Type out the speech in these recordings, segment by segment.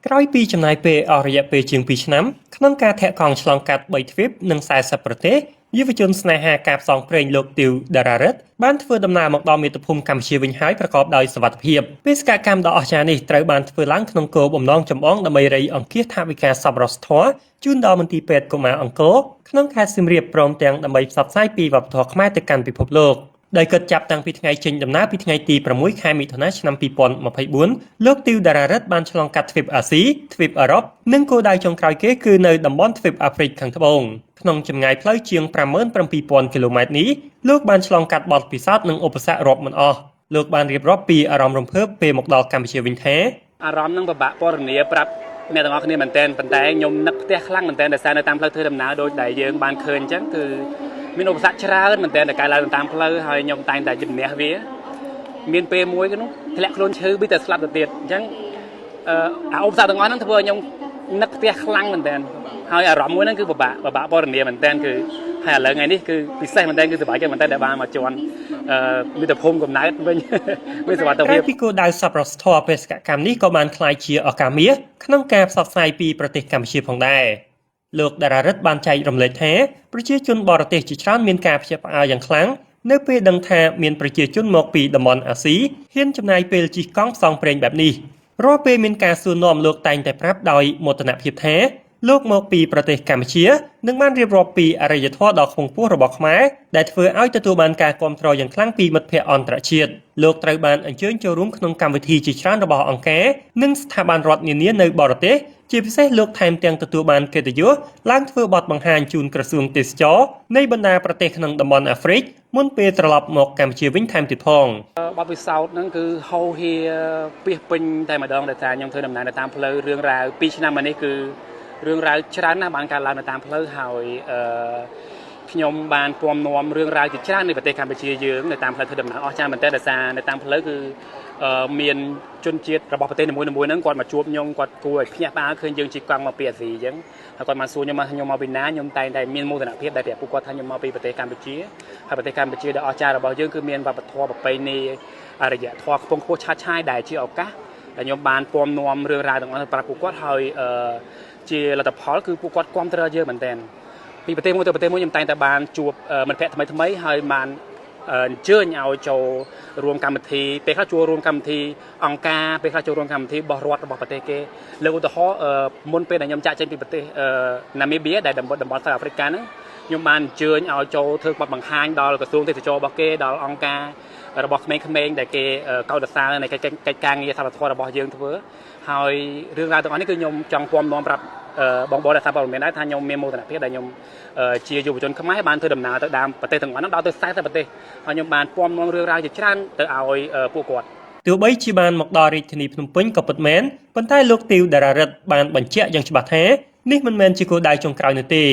ក្រោយពីចំណាយពេលអស់រយៈពេលជាង2ឆ្នាំក្នុងការធាក់កង់ឆ្លងកាត់3ទ្វីបនិង40ប្រទេសយុវជនស្នេហាការផ្សងព្រេងលោកទីវតារ៉ារិតបានធ្វើដំណើរមកដល់មាតុភូមិកម្ពុជាវិញហើយប្រកបដោយសុវត្ថិភាពបេសកកម្មដ៏អស្ចារ្យនេះត្រូវបានធ្វើឡើងក្នុងគោលបំណងចម្បងដើម្បីរៃអង្គាសថវិកាសប្បុរសធម៌ជូនដល់មន្ទីរពេទ្យកុមារអង្គរក្នុងខេត្តសៀមរាបព្រមទាំងដើម្បីផ្សព្វផ្សាយពីវប្បធម៌ខ្មែរទៅកាន់ពិភពលោកដោយគិតចាប់តាំងពីថ្ងៃចេញដំណើរពីថ្ងៃទី6ខែមិថុនាឆ្នាំ2024លោកទីវតារ៉ារិតបានឆ្លងកាត់ទ្វីបអាស៊ីទ្វីបអឺរ៉ុបនិងគោលដៅចុងក្រោយគេគឺនៅតំបន់ទ្វីបអាហ្វ្រិកខាងត្បូងក្នុងចម្ងាយផ្លូវជាង57,000គីឡូម៉ែត្រនេះលោកបានឆ្លងកាត់បទពិសោធន៍និងឧបសគ្គរាប់មិនអស់លោកបានរៀបរាប់ពីអារម្មណ៍រំភើបពេលមកដល់កម្ពុជាវិញថាអារម្មណ៍នឹងពិបាកពណ៌នាប្រាប់អ្នកទាំងអស់គ្នាមែនតើប៉ុន្តែខ្ញុំនឹកផ្ទះខ្លាំងមែនតើដោយសារនៅតាមផ្លូវធ្វើដំណើរដូចដែលយើងបានឃើញអញ្ចឹងគឺមានឧបសគ្គច្រើនមែនតើដែលកើតឡើងតាមផ្លូវហើយខ្ញុំតែងតែជំនះវាមានពេលមួយគឺនោះធ្លាក់ខ្លួនឈឺពីតែស្លាប់ទៅទៀតអញ្ចឹងឧបសគ្គទាំងអស់ហ្នឹងធ្វើឲ្យខ្ញុំនឹកផ្ទះខ្លាំងមែនតើហើយអារម្មណ៍មួយហ្នឹងគឺពិបាកពណ៌នាមែនតើគឺហើយឥឡូវថ្ងៃនេះគឺពិសេសមែនតើគឺសប្បាយចិត្តមែនតើដែលបានមកជន់មាតុភូមិកំណើតវិញវាសុវត្ថិភាពពីគោលដៅសប្បុរសធម៌បេសកកម្មនេះក៏បានក្លាយជាឱកាសមាសក្នុងការផ្សព្វផ្សាយពីប្រទេសកម្ពុជាផងដែរលោកតារ៉ារិតបានចែករំលែកថាប្រជាជនបរទេសជាច្រើនមានការភ្ញាក់ផ្អើលយ៉ាងខ្លាំងនៅពេលដឹងថាមានប្រជាជនមកពីតំបន់អាស៊ីហ៊ានចំណាយពេលជិះកង់ផ្សងព្រេងបែបនេះរាល់ពេលមានការសួរនាំលោកតែងតែប្រាប់ដោយមោទនភាពថាលោកមកពីប្រទេសកម្ពុជានិងបានរៀបរាប់ពីអរិយធម៌ដ៏ខ្ពង់ខ្ពស់របស់ខ្មែរដែលធ្វើឲ្យទទួលបានការគាំទ្រយ៉ាងខ្លាំងពីមិត្តភ័ក្តិអន្តរជាតិលោកត្រូវបានអញ្ជើញចូលរួមក្នុងកម្មវិធីជាច្រើនរបស់អង្គការនិងស្ថាប័នរដ្ឋនានានៅបរទេសជាពិសេសលោកថែមទាំងទទួលបានកិត្តិយសឡើងធ្វើបទបង្ហាញជូនក្រសួងទេសចរនៃបណ្ដាប្រទេសក្នុងតំបន់អាហ្វ្រិកមុនពេលត្រឡប់មកកម្ពុជាវិញថែមទៀតផងបទពិសោធន៍ហ្នឹងគឺហូរហៀពាសពេញតែម្ដងដែលថាខ្ញុំធ្វើដំណើរនៅតាមផ្លូវរឿងរ៉ាវ2ឆ្នាំមកនេះគឺរឿងរ៉ាវច្រើនណាស់បានកើតឡើងនៅតាមផ្លូវហើយខ្ញុំបានពំនាំរឿងរ៉ាវជាច្រើននៃប្រទេសកម្ពុជាយើងនៅតាមផ្លូវធ្វើដំណើរអស់ចាស់មែនតើដោយសារនៅតាមផ្លូវគឺមានជនជាតិរបស់ប្រទេសនីមួយៗហ្នឹងគាត់មកជួបខ្ញុំគាត់គួរឲ្យភ្ញាក់ផ្អើលឃើញយើងជិះកង់មកពីអាស៊ីអញ្ចឹងហើយគាត់មកសួរខ្ញុំមកពីណាខ្ញុំតែងតែមានមោទនភាពដែលប្រាប់ពួកគាត់ថាខ្ញុំមកពីប្រទេសកម្ពុជាហើយប្រទេសកម្ពុជាដែលអស្ចារ្យរបស់យើងគឺមានវប្បធម៌ប្រពៃណីអរិយធម៌ខ្ពង់ខ្ពស់ឆាតឆាយដែលជាឱកាសដែលខ្ញុំបានពំនាំរឿងរ៉ាវទាំងអស់ទៅប្រាប់ពួកគាត់ហើយជាលទ្ធផលគឺពួកគាត់គាំទ្រយើងមែនទែនពីប្រទេសមួយទៅប្រទេសមួយខ្ញុំតែងតែបានជួបមិត្តភ័ក្តិថ្មីហើយបានអញ្ជើញឲ្យចូលរួមកម្មវិធីពេលខ្លះចូលរួមកម្មវិធីអង្គការពេលខ្លះចូលរួមកម្មវិធីរបស់រដ្ឋរបស់ប្រទេសគេលើកឧទាហរណ៍មុនពេលដែលខ្ញុំចាក់ចេញពីប្រទេសណាមីប៊ីដែលតំបន់south Africa ហ្នឹងខ្ញុំបានអញ្ជើញឲ្យចូលធ្វើបទបង្ហាញដល់ក្រសួងទេសចររបស់គេដល់អង្គការរបស់ក្មេងៗដែលគេកោតសរសើរនៃកិច្ចការងារសហរដ្ឋរបស់យើងធ្វើហើយរឿងរ៉ាវទាំងអស់នេះគឺខ្ញុំចង់ពំនាំប្រាប់បងប្អូនដែលសារព័ត៌មានដែរថាខ្ញុំមានមោទនភាពដែលខ្ញុំជាយុវជនខ្មែរបានធ្វើដំណើរទៅតាមប្រទេសទាំងអស់ហ្នឹងដល់ទៅ40ប្រទេសហើយខ្ញុំបានពំនាំរឿងរ៉ាវជាច្រើនទៅឲ្យពួកគាត់ទោះបីជាបានមកដល់រាជធានីភ្នំពេញក៏ពិតមែនប៉ុន្តែលោកទីវតារ៉ារិតបានបញ្ជាក់យ៉ាងច្បាស់ថានេះមិនមែនជាគោលដៅចុងក្រោយនោះទ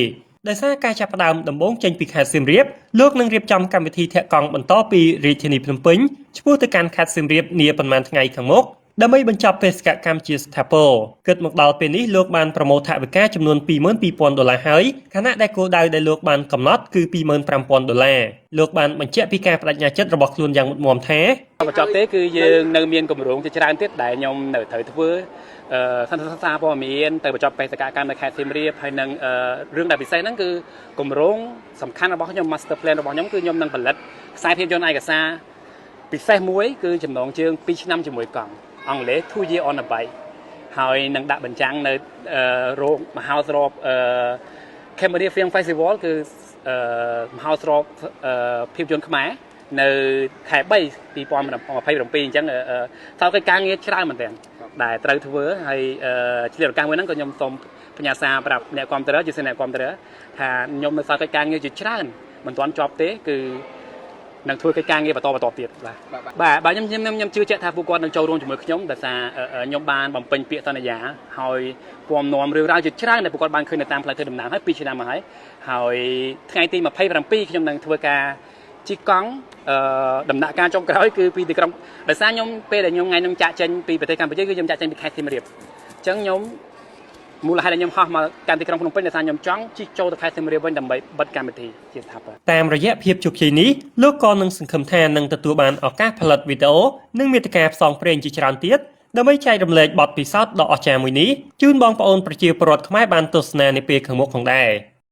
េដោយសារការចាប់ផ្ដើមដំបូងចេញពីខេត្តសៀមរាបលោកនឹងរៀបចំកម្មវិធីធាក់កង់បន្តពីរាជធានីភ្នំពេញឆ្ពោះទៅកាន់ខេត្តសៀមរាបនាប៉ុន្មានថ្ងៃខាងមុខដើម្បីបញ្ចប់បេសកកម្មជាស្ថាពរគិតមកដល់ពេលនេះលោកបានប្រមូលថវិកាចំនួន$22,000ហើយខណៈដែលគោលដៅដែលលោកបានកំណត់គឺ$55,000លោកបានបញ្ជាក់ពីការបដិញ្ញាចិត្តរបស់ខ្លួនយ៉ាងមុតមាំថាបញ្ចប់ទេគឺយើងនៅមានគម្រោងជាច្រើនទៀតដែលខ្ញុំនៅត្រូវធ្វើសន្និសីទសារព័ត៌មានទៅបញ្ចប់បេសកកម្មនៅខេត្តសៀមរាបហើយនឹងរឿងដែលពិសេសហ្នឹងគឺគម្រោងសំខាន់របស់ខ្ញុំ master plan របស់ខ្ញុំគឺខ្ញុំនឹងផលិតខ្សែភាពយន្តឯកសារពិសេសមួយគឺចំណងជើង2ឆ្នាំជាមួយកង់អង់គ្លេស 2 year on a bike ហើយនឹងដាក់បញ្ចាំងនៅរោងមហោស្រពCambodia Film Festival គឺមហោស្រពភាពយន្តខ្មែរនៅខែ3 2027អញ្ចឹងតើកិច្ចការងារច្រើនមែនទែនដែលត្រូវធ្វើហើយឆ្លៀតឱកាសមួយហ្នឹងក៏ខ្ញុំសូមផ្ញើសារប្រាប់អ្នកគាំទ្រជាអ្នកគាំទ្រថាខ្ញុំនៅសល់កិច្ចការងារជាច្រើនមិនទាន់ចប់ទេគឺនឹងធ្វើកិច្ចការងារបន្តទៀតបាទខ្ញុំជឿជាក់ថាពួកគាត់នឹងចូលរួមជាមួយខ្ញុំដោយសារខ្ញុំបានបំពេញពាក្យសន្យាហើយពំនាំរឿងរ៉ាវជាច្រើនដែលពួកគាត់បានឃើញនៅតាមផ្លូវធ្វើដំណើរហើយ2ឆ្នាំមកហើយថ្ងៃទី27ខ្ញុំនឹងធ្វើការជិះកង់ដំណាក់កាលចុងក្រោយគឺពីទីក្រុងដោយសារខ្ញុំពេលដែលខ្ញុំថ្ងៃនឹងចាក់ចេញពីប្រទេសកម្ពុជាគឺខ្ញុំចាក់ចេញពីខេត្តសៀមរាបអញ្ចឹងខ្ញុំមូលហេតុដែលខ្ញុំហោះមកកាន់ទីក្រុងភ្នំពេញដោយសារខ្ញុំចង់ជិះចូលទៅខេត្តសៀមរាបវិញដើម្បីបិទកម្មវិធីជាស្ថាប័នតាមរយៈភាពជោគជ័យនេះលោកក៏នឹងសង្ឃឹមថានឹងទទួលបានឱកាសផលិតវីដេអូនិងមាតិកាផ្សងព្រេងជាច្រើនទៀត ដើម្បីចែករំលែកបទពិសោធន៍ដ៏អស្ចារ្យមួយនេះជូនបងប្អូនប្រជាពលរដ្ឋខ្មែរបានទស្សនានាពេលខាងមុខផងដែរ